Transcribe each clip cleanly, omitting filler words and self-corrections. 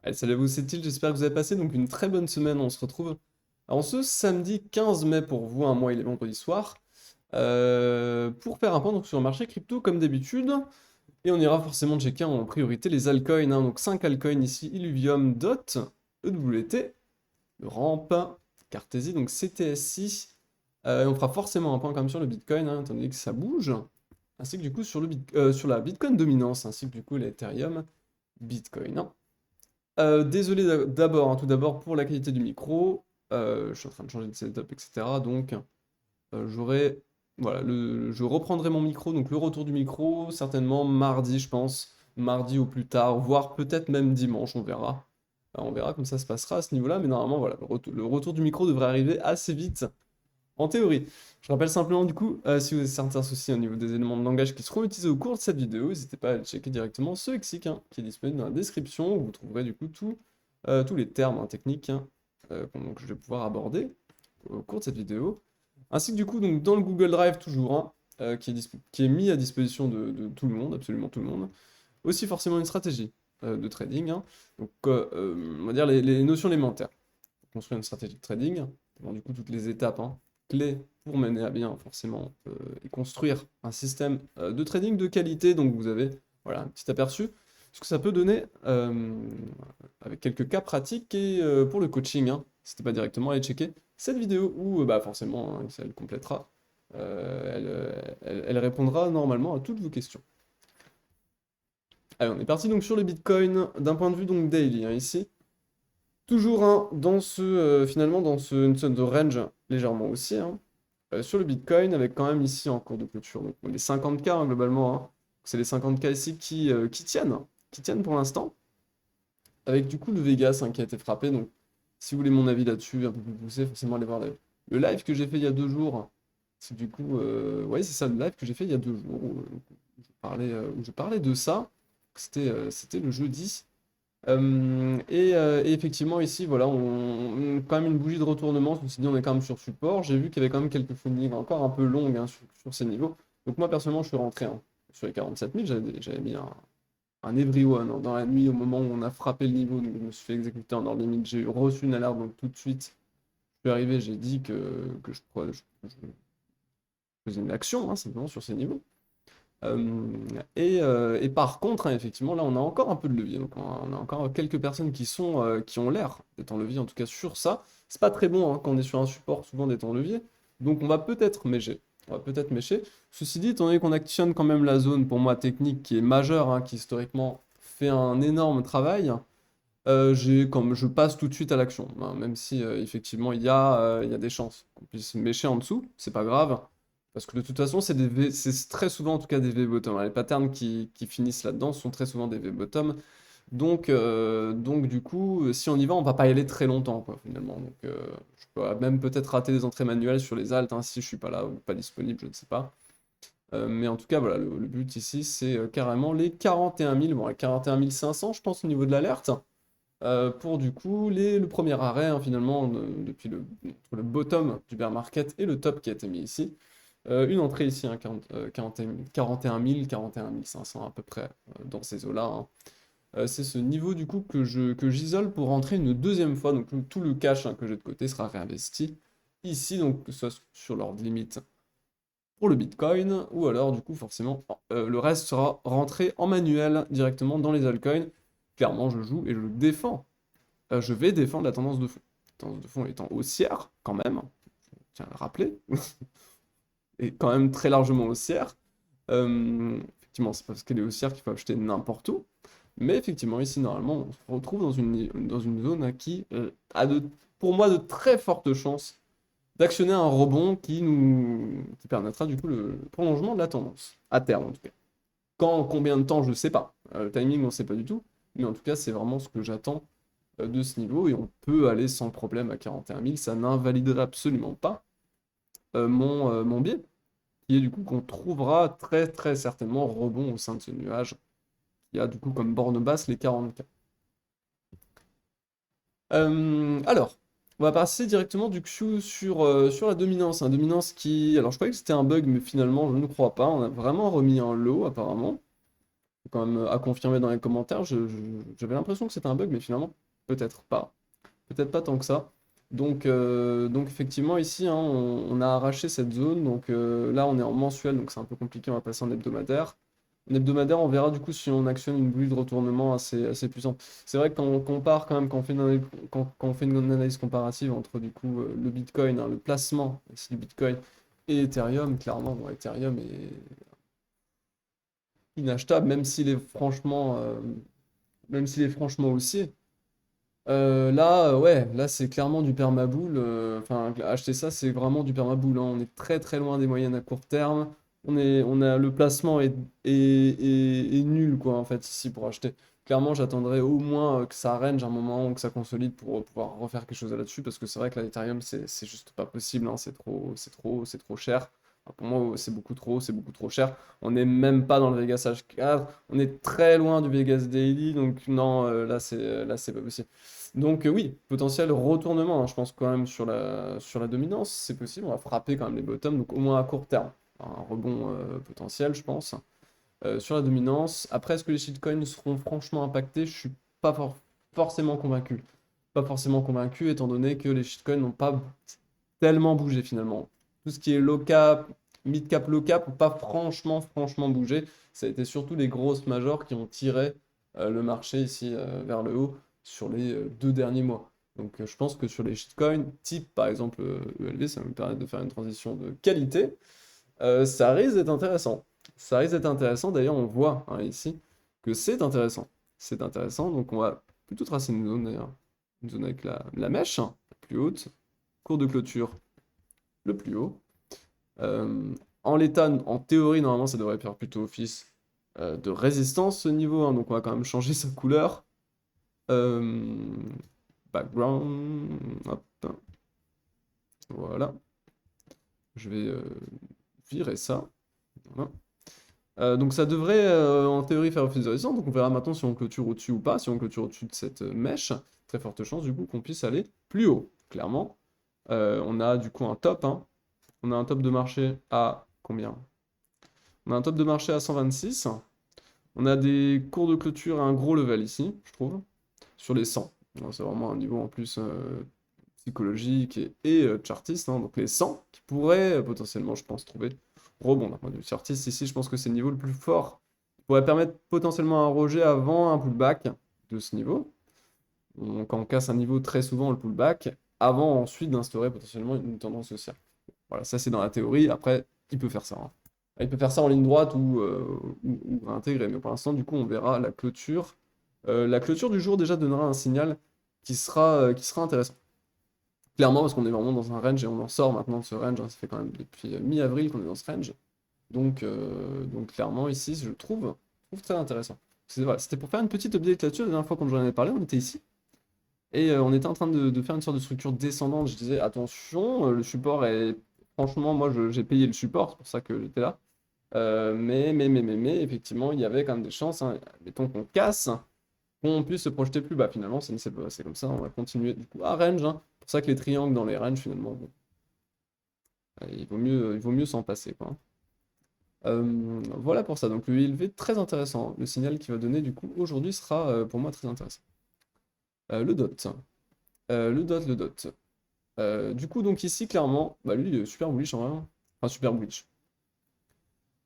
Allez, salut à vous, c'est Til, j'espère que vous avez passé donc une très bonne semaine. On se retrouve en ce samedi 15 mai pour vous, un mois il est vendredi soir, pour faire un point donc, sur le marché crypto comme d'habitude. Et on ira forcément checker en priorité les altcoins, hein. Donc 5 altcoins ici, Illuvium, DOT, EWT, Ramp, Cartesy, donc CTSI. Et on fera forcément un point quand même sur le Bitcoin, hein, étant donné que ça bouge. Ainsi que du coup sur la Bitcoin dominance, ainsi que du coup l'Ethereum Bitcoin, hein. Désolé d'abord, hein, tout d'abord pour la qualité du micro. Je suis en train de changer de setup, etc. Donc, j'aurai, voilà, je reprendrai mon micro, donc le retour du micro, certainement mardi, je pense. Mardi au plus tard, voire peut-être même dimanche, on verra. On verra comme ça se passera à ce niveau-là, mais normalement, voilà, le retour du micro devrait arriver assez vite. En théorie, je rappelle simplement du coup, si vous avez certains soucis au niveau des éléments de langage qui seront utilisés au cours de cette vidéo, n'hésitez pas à aller checker directement ce lexique, hein, qui est disponible dans la description, où vous trouverez du coup tous les termes, hein, techniques, hein, que je vais pouvoir aborder au cours de cette vidéo. Ainsi que du coup donc, dans le Google Drive toujours, hein, qui est mis à disposition de tout le monde, absolument tout le monde. Aussi forcément une stratégie de trading, hein. Donc on va dire les notions élémentaires. Construire une stratégie de trading, du coup toutes les étapes, hein, clés pour mener à bien forcément et construire un système de trading de qualité. Donc vous avez voilà, un petit aperçu ce que ça peut donner avec quelques cas pratiques et pour le coaching, hein, n'hésitez pas directement à aller checker cette vidéo où bah, forcément hein, elle complétera, elle répondra normalement à toutes vos questions. Allez, on est parti donc sur le Bitcoin d'un point de vue donc daily, hein, ici. Toujours hein, dans finalement dans une sorte de range légèrement haussier, hein, sur le Bitcoin, avec quand même ici en cours de clôture donc, les 50K hein, globalement, hein. C'est les 50K ici qui tiennent pour l'instant, avec du coup le Vegas hein, qui a été frappé. Donc si vous voulez mon avis là-dessus, un peu plus poussé, forcément allez voir le live que j'ai fait il y a 2 jours. C'est du coup, ouais c'est ça le live que j'ai fait il y a 2 jours, où je parlais de ça. C'était le jeudi. Et effectivement, ici, voilà, quand même une bougie de retournement. Je me suis dit, on est quand même sur support. J'ai vu qu'il y avait quand même quelques fundings encore un peu longues hein, sur ces niveaux. Donc, moi, personnellement, je suis rentré hein, sur les 47 000. J'avais mis un everyone hein, dans la nuit au moment où on a frappé le niveau. Donc, je me suis fait exécuter en ordre limite. J'ai reçu une alerte, donc tout de suite, je suis arrivé. J'ai dit que je faisais une action hein, simplement sur ces niveaux. Et par contre, hein, effectivement, là, on a encore un peu de levier. Donc, on a encore quelques personnes qui ont l'air d'être en levier, en tout cas sur ça. C'est pas très bon hein, quand on est sur un support, souvent d'être en levier. Donc, on va peut-être mécher. On va peut-être mécher. Ceci dit, étant donné qu'on actionne quand même la zone, pour moi, technique qui est majeure, hein, qui historiquement fait un énorme travail, comme je passe tout de suite à l'action, hein, même si effectivement il y a des chances qu'on puisse mécher en dessous, c'est pas grave, parce que de toute façon c'est très souvent en tout cas des V-bottom, hein. Les patterns qui finissent là-dedans sont très souvent des V-bottom, donc du coup si on y va on va pas y aller très longtemps quoi finalement, donc je peux même peut-être rater des entrées manuelles sur les alts hein, si je suis pas là ou pas disponible, je ne sais pas. Mais en tout cas voilà, le but ici c'est carrément les 41 000, bon les 41 500 je pense au niveau de l'alerte pour du coup le premier arrêt hein, finalement depuis entre le bottom du bear market et le top qui a été mis ici. Une entrée ici, hein, 41 000, 41 500 à peu près dans ces eaux-là, hein. C'est ce niveau du coup que j'isole pour rentrer une deuxième fois. Donc tout le cash hein, que j'ai de côté sera réinvesti ici, donc que ce soit sur l'ordre limite pour le Bitcoin, ou alors du coup forcément le reste sera rentré en manuel directement dans les altcoins. Clairement je joue et je défends, je vais défendre la tendance de fond. La tendance de fond étant haussière, quand même, je tiens à le rappeler, et quand même très largement haussière. Effectivement, c'est pas parce qu'elle est haussière qu'il faut acheter n'importe où. Mais effectivement, ici, normalement, on se retrouve dans une zone hein, qui a pour moi de très fortes chances d'actionner un rebond qui permettra du coup le prolongement de la tendance, à terme en tout cas. Quand, combien de temps, je sais pas. Le timing, on ne sait pas du tout. Mais en tout cas, c'est vraiment ce que j'attends de ce niveau et on peut aller sans problème à 41 000, ça n'invaliderait absolument pas mon biais, qui est du coup qu'on trouvera très très certainement rebond au sein de ce nuage, qui a du coup comme borne basse les 40K. Alors, on va passer directement du coup sur la dominance, hein, dominance qui... Alors je croyais que c'était un bug, mais finalement je ne crois pas, on a vraiment remis un low apparemment. Quand même à confirmer dans les commentaires. J'avais l'impression que c'était un bug, mais finalement, peut-être pas. Peut-être pas tant que ça. Donc effectivement, ici, hein, on a arraché cette zone. Donc là, on est en mensuel, donc c'est un peu compliqué. On va passer en hebdomadaire. En hebdomadaire, on verra du coup si on actionne une bulle de retournement assez puissante. C'est vrai que quand on compare, quand même, quand on fait une analyse comparative entre du coup le Bitcoin, hein, le placement ici du Bitcoin et Ethereum, clairement, bon, Ethereum est inachetable, même s'il est franchement haussier. Là, ouais, là c'est clairement du permaboule. Enfin, acheter ça, c'est vraiment du permaboule, hein. On est très très loin des moyennes à court terme. Le placement est nul quoi en fait ici pour acheter. Clairement, j'attendrai au moins que ça range un moment ou que ça consolide pour pouvoir refaire quelque chose là-dessus parce que c'est vrai que l'Ethereum c'est juste pas possible, hein. C'est trop cher. Enfin, pour moi, c'est beaucoup trop cher. On n'est même pas dans le Vegas H4, on est très loin du Vegas Daily, donc non, là c'est pas possible. Donc oui, potentiel retournement, hein, je pense quand même sur la dominance, c'est possible, on va frapper quand même les bottoms, donc au moins à court terme. Un rebond potentiel, je pense. Sur la dominance, après, est-ce que les shitcoins seront franchement impactés? Je suis pas forcément convaincu. Pas forcément convaincu, étant donné que les shitcoins n'ont pas tellement bougé finalement. Tout ce qui est low cap, mid cap, low cap, n'ont pas franchement bougé. Ça a été surtout les grosses majors qui ont tiré le marché ici vers le haut sur les 2 derniers mois. Donc je pense que sur les shitcoins, type par exemple ELV, ça va me permettre de faire une transition de qualité. Ça risque d'être intéressant. Ça risque d'être intéressant. D'ailleurs, on voit hein, ici que c'est intéressant. C'est intéressant. Donc, on va plutôt tracer une zone d'ailleurs. Une zone avec la mèche, hein, la plus haute. Cours de clôture le plus haut. En l'état, en théorie, normalement, ça devrait faire plutôt office de résistance ce niveau, hein. Donc, on va quand même changer sa couleur. Euh, Background. Hop. Voilà. Je vais virer ça. Voilà. Donc ça devrait en théorie faire office de résistance, donc on verra maintenant si on clôture au-dessus ou pas. Si on clôture au-dessus de cette mèche, très forte chance du coup qu'on puisse aller plus haut, clairement. On a du coup un top, hein. On a un top de marché à combien? On a un top de marché à 126. On a des cours de clôture à un gros level ici, je trouve, sur les 100. Donc, c'est vraiment un niveau en plus psychologique et chartiste, hein. Donc les 100 qui pourraient potentiellement, je pense, trouver rebond d'un point de vue chartiste. Ici, je pense que c'est le niveau le plus fort qui pourrait permettre potentiellement à un rejet avant un pullback de ce niveau. Quand on casse un niveau très souvent le pullback, avant ensuite d'instaurer potentiellement une tendance haussière. Voilà, ça c'est dans la théorie. Après, il peut faire ça, hein. Il peut faire ça en ligne droite ou réintégrer. Mais pour l'instant, du coup, on verra la clôture. La clôture du jour déjà donnera un signal qui sera intéressant. Clairement, parce qu'on est vraiment dans un range et on en sort maintenant de ce range, hein. Ça fait quand même depuis mi-avril qu'on est dans ce range. Donc clairement, ici, je trouve très intéressant. Voilà, c'était pour faire une petite update là-dessus. La dernière fois, quand j'en ai parlé, on était ici. Et on était en train de faire une sorte de structure descendante. Je disais, attention, le support est. Franchement, moi, j'ai payé le support, c'est pour ça que j'étais là. Mais, effectivement, il y avait quand même des chances, hein. Mettons qu'on casse, qu'on puisse se projeter plus bas. Finalement, ça ne s'est pas passé comme ça. On va continuer du coup à range, hein. C'est pour ça que les triangles dans les ranges, finalement, bon, il vaut mieux s'en passer, quoi. Voilà pour ça. Donc le ILV, très intéressant. Le signal qu'il va donner, du coup, aujourd'hui sera pour moi très intéressant. Le DOT. Le DOT. Du coup, donc ici, clairement, bah lui, il est super bullish en vrai, hein. Enfin, super bullish.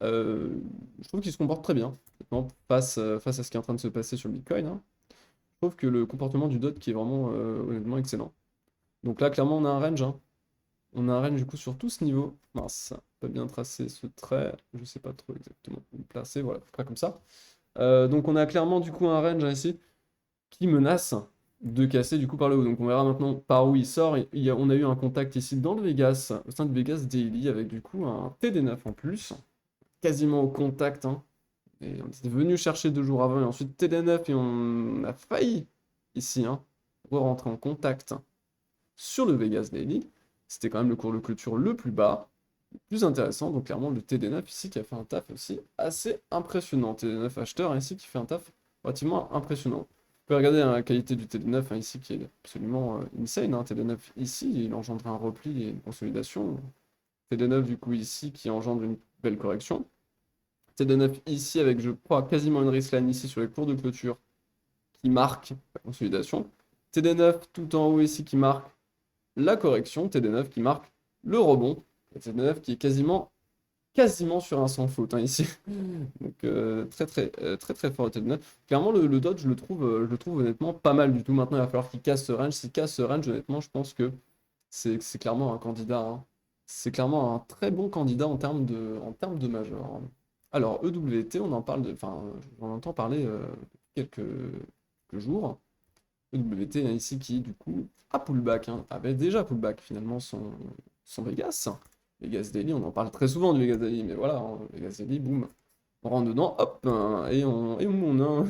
Je trouve qu'il se comporte très bien, maintenant, face à ce qui est en train de se passer sur le Bitcoin, hein. Je trouve que le comportement du DOT qui est vraiment honnêtement excellent. Donc là, clairement, on a un range, hein. On a un range du coup sur tout ce niveau. Mince, pas bien tracé ce trait. Je sais pas trop exactement où le placer. Voilà, à peu près comme ça. Donc on a clairement du coup un range hein, ici qui menace de casser du coup par le haut. Donc on verra maintenant par où il sort. On a eu un contact ici dans le Vegas, au sein de Vegas Daily, avec du coup un TD9 en plus, quasiment au contact, hein. Et on était venu chercher 2 jours avant et ensuite TD9 et on a failli ici hein, re-rentrer en contact sur le Vegas Daily. C'était quand même le cours de clôture le plus bas, le plus intéressant. Donc clairement le TD9 ici qui a fait un taf aussi assez impressionnant. TD9 acheteur ici qui fait un taf relativement impressionnant. Vous pouvez regarder hein, la qualité du TD9 hein, ici qui est absolument insane, hein. TD9 ici, il engendre un repli et une consolidation. TD9 du coup ici qui engendre une belle correction. TD9 ici avec, je crois, quasiment une raceline ici sur les cours de clôture qui marque la consolidation. TD9 tout en haut ici qui marque la correction. TD9 qui marque le rebond. Et TD9 qui est quasiment sur un sans faute hein, ici. Donc très fort le TD9. Clairement le Dodge je le trouve honnêtement pas mal du tout. Maintenant il va falloir qu'il casse ce range. S'il casse ce range honnêtement je pense que c'est clairement un candidat. Hein. C'est clairement un très bon candidat en termes de major. Hein. Alors EWT on en parle enfin on entend parler quelques, quelques jours. EWT hein, ici qui du coup a pullback. Hein, avait déjà pullback finalement son Vegas. Vegas Daily, on en parle très souvent du Vegas Daily, mais voilà, hein, Vegas Daily, boum, on rentre dedans, hop, hein, et on monte. Hein.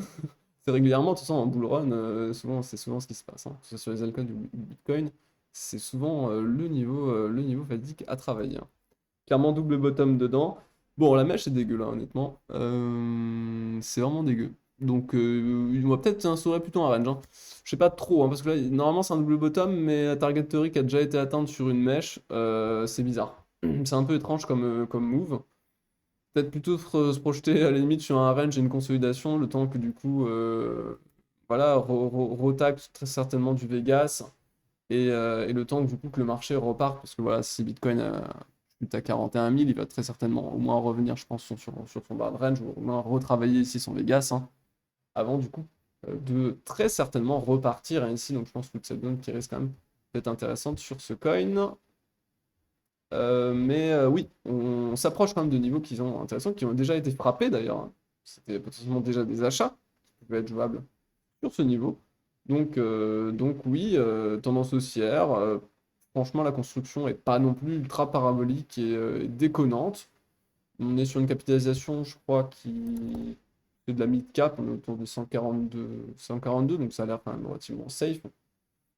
C'est régulièrement, de toute façon, en bull run, c'est souvent ce qui se passe. Hein. Que ce soit sur les altcoins ou Bitcoin, c'est souvent le niveau fatidique à travailler. Hein. Clairement, double bottom dedans. Bon, la mèche est dégueu, là, honnêtement. C'est vraiment dégueu. Donc, on va peut-être instaurer plutôt un range. Hein. Je sais pas trop, hein, parce que là, normalement, c'est un double bottom, mais la target theory a déjà été atteinte sur une mèche. C'est bizarre. C'est un peu étrange comme move. Peut-être plutôt se projeter à la limite sur un range et une consolidation, le temps que du coup, voilà, retape très certainement du Vegas et le temps que du coup que le marché reparte, parce que voilà, si Bitcoin chute à 41 000, il va très certainement au moins revenir, je pense, sur son bas de range, ou au moins retravailler ici son Vegas, hein, avant du coup de très certainement repartir hein, ici. Donc je pense que cette zone qui risque quand même d'être intéressante sur ce coin. Mais oui, on s'approche quand même de niveaux qui sont intéressants, qui ont déjà été frappés d'ailleurs. Hein. C'était potentiellement déjà des achats qui pouvaient être jouables sur ce niveau. Donc oui, tendance haussière. Franchement, la construction est pas non plus ultra parabolique et déconnante. On est sur une capitalisation, je crois, qui est de la mid-cap, on est autour de 142, donc ça a l'air quand même relativement safe.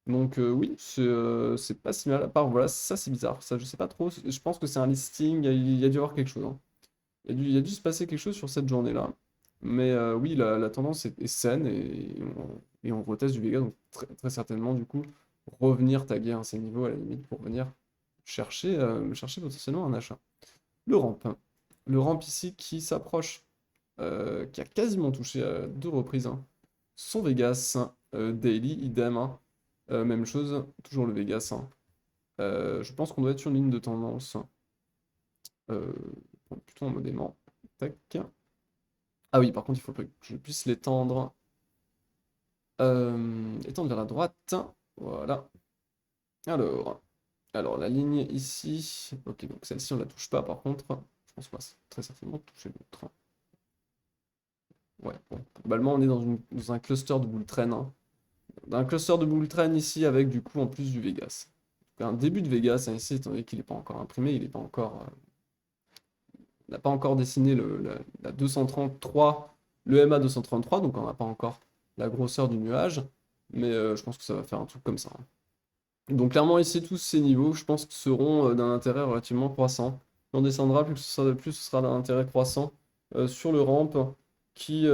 Donc oui, c'est pas si mal, à part voilà, ça c'est bizarre, ça je sais pas trop, je pense que c'est un listing, il y a dû y avoir quelque chose. Hein. Il y a dû se passer quelque chose sur cette journée-là. Mais oui, la tendance est saine et on reteste du Vega, donc très certainement du coup revenir taguer un ces niveaux à la limite pour venir chercher potentiellement un achat. Le ramp. Hein. Le ramp ici qui s'approche, qui a quasiment touché à deux reprises hein, son Vegas daily, idem. Hein. Même chose, toujours le Vegas. Hein. Je pense qu'on doit être sur une ligne de tendance. Euh, plutôt en mode aimant. Tac. Ah oui, par contre, il faut que je puisse l'étendre. Étendre vers la droite. Voilà. Alors la ligne ici. Ok, donc celle-ci, on la touche pas par contre. Je pense qu'on va très certainement toucher l'autre. Ouais, bon. Globalement, on est dans un cluster de bull trend. Hein. Un cluster de bull trend ici avec du coup en plus du Vegas. Un début de Vegas hein, ici, étant donné qu'il n'est pas encore imprimé, il n'est pas encore. On n'a pas encore dessiné la 233, le MA 233, donc on n'a pas encore la grosseur du nuage. Mais je pense que ça va faire un truc comme ça. Hein. Donc clairement ici, tous ces niveaux, je pense, seront d'un intérêt relativement croissant. Plus on descendra, plus ce sera d'un intérêt croissant sur le ramp qui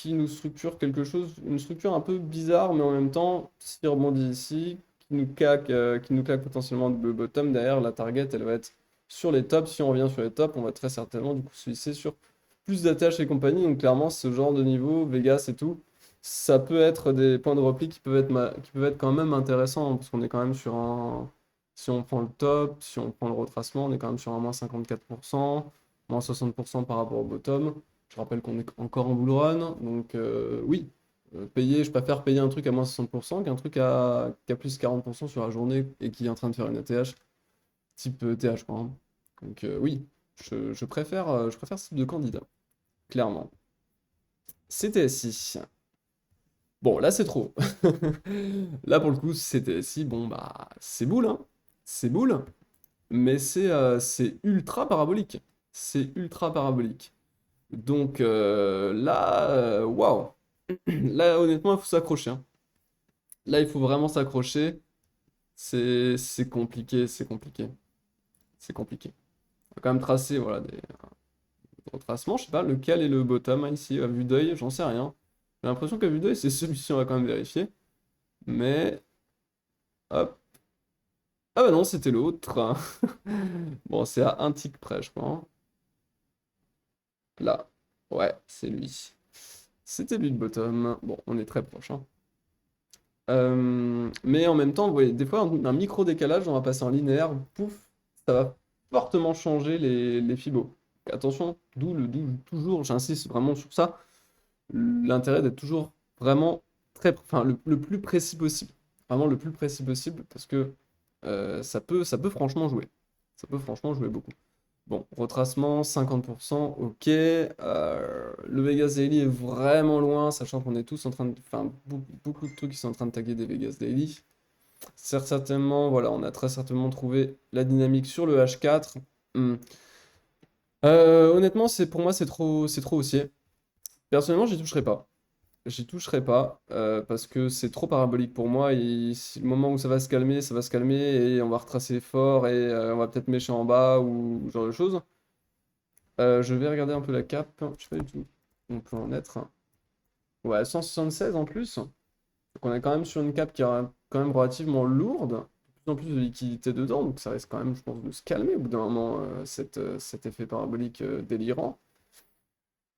nous structure quelque chose, une structure un peu bizarre, mais en même temps, s'il rebondit ici, qui nous claque potentiellement le bottom, derrière la target, elle va être sur les tops. Si on revient sur les tops, on va très certainement du coup se lisser sur plus d'ATH et compagnie. Donc clairement, ce genre de niveau, Vegas et tout, ça peut être des points de repli qui peuvent être quand même intéressants, hein, parce qu'on est quand même sur un... Si on prend le top, si on prend le retracement, on est quand même sur un moins 54%, moins 60% par rapport au bottom. Je rappelle qu'on est encore en bull run, donc oui, je préfère payer un truc à moins 60% qu'un truc qui a plus 40% sur la journée et qui est en train de faire une ATH, type TH quoi. Hein. Donc oui, je préfère ce type de candidat, clairement. CTSI. Bon, là, c'est trop. Là, pour le coup, c'était si, bon, bah, c'est boule, hein. C'est boule, mais c'est ultra parabolique. C'est ultra parabolique. Donc là, waouh. Là, honnêtement, il faut s'accrocher. Hein. Là, il faut vraiment s'accrocher. C'est compliqué, c'est compliqué. C'est compliqué. On va quand même tracer, voilà, des retracements. Je sais pas lequel est le bottom hein, ici, à vue d'œil, j'en sais rien. J'ai l'impression qu'à vue d'œil, c'est celui-ci, on va quand même vérifier. Mais, hop. Ah bah non, c'était l'autre. Bon, c'est à un tick près, je crois. Hein. là. Ouais, c'est lui. C'était lui le bottom. Bon, on est très proche, hein. Mais en même temps, vous voyez, des fois, un micro décalage, on va passer en linéaire, pouf, ça va fortement changer les fibos. Attention, d'où toujours, j'insiste vraiment sur ça, l'intérêt d'être toujours vraiment enfin, le plus précis possible. Vraiment le plus précis possible, parce que ça peut franchement jouer. Ça peut franchement jouer beaucoup. Bon, retracement, 50%, ok. Le Vegas Daily est vraiment loin, sachant qu'on est tous en train de... Enfin, beaucoup de trucs qui sont en train de taguer des Vegas Daily. Certainement, voilà, on a très certainement trouvé la dynamique sur le H4. Hmm. Honnêtement, pour moi, c'est trop haussier. Personnellement, j'y toucherai pas. J'y toucherai pas, parce que c'est trop parabolique pour moi. Et le moment où ça va se calmer, ça va se calmer et on va retracer fort et on va peut-être mécher en bas ou ce genre de choses. Je vais regarder un peu la cap. Je sais pas du tout. On peut en être. Ouais, 176 en plus. Donc on est quand même sur une cap qui est quand même relativement lourde. De plus en plus de liquidité dedans. Donc ça risque quand même, je pense, de se calmer au bout d'un moment, cet effet parabolique délirant.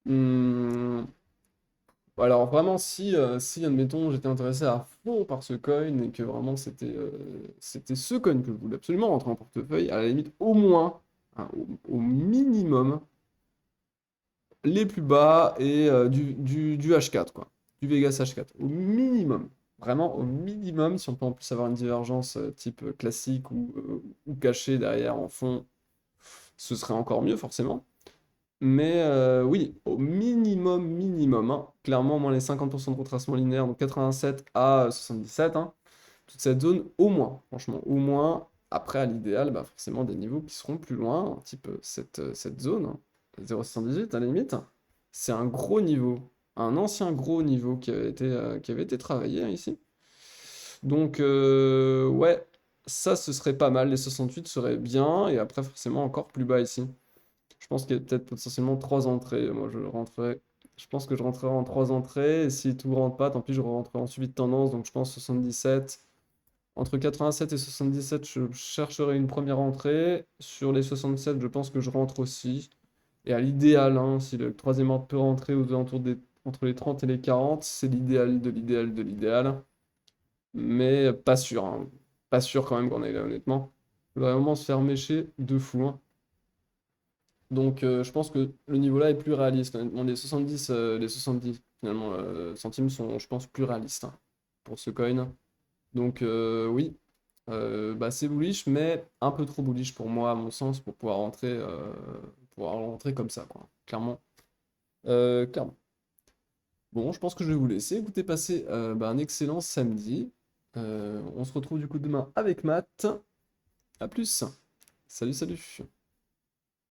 Hmm. Alors vraiment, si admettons, j'étais intéressé à fond par ce coin et que vraiment c'était ce coin que je voulais absolument rentrer en portefeuille, à la limite, au moins, hein, au minimum, les plus bas et du H4, quoi. Du Vegas H4, au minimum. Vraiment, au minimum, si on peut en plus avoir une divergence type classique ou cachée derrière en fond, ce serait encore mieux, forcément. Mais oui, au minimum, hein. Clairement, moins les 50% de retracement linéaire, donc 87 à 77, hein. Toute cette zone, au moins, franchement, au moins. Après, à l'idéal, bah, forcément des niveaux qui seront plus loin, type cette zone, hein, 0,78 à la limite. C'est un gros niveau, un ancien gros niveau qui avait été travaillé, hein, ici. Donc, ouais, ça, ce serait pas mal. Les 68 seraient bien, et après, forcément, encore plus bas ici. Je pense qu'il y a peut-être potentiellement trois entrées. Moi, je pense que je rentrerai en trois entrées. Et si tout rentre pas, tant pis, je rentrerai en suivi de tendance. Donc, je pense 77. Entre 87 et 77, je chercherai une première entrée. Sur les 67, je pense que je rentre aussi. Et à l'idéal, hein, si le troisième ordre peut rentrer aux alentours entre les 30 et les 40, c'est l'idéal de l'idéal de l'idéal. Mais pas sûr, hein. Pas sûr quand même qu'on aille là, honnêtement. Il faudrait vraiment se faire mécher de fou, hein. Donc je pense que le niveau là est plus réaliste. Honnêtement, les 70 finalement, centimes sont, je pense, plus réalistes, hein, pour ce coin. Donc oui, bah, c'est bullish, mais un peu trop bullish pour moi, à mon sens, pour pouvoir rentrer comme ça, quoi. Clairement. Clairement. Bon, je pense que je vais vous laisser. Écoutez, passez bah, un excellent samedi. On se retrouve du coup demain avec Matt. À plus. Salut, salut.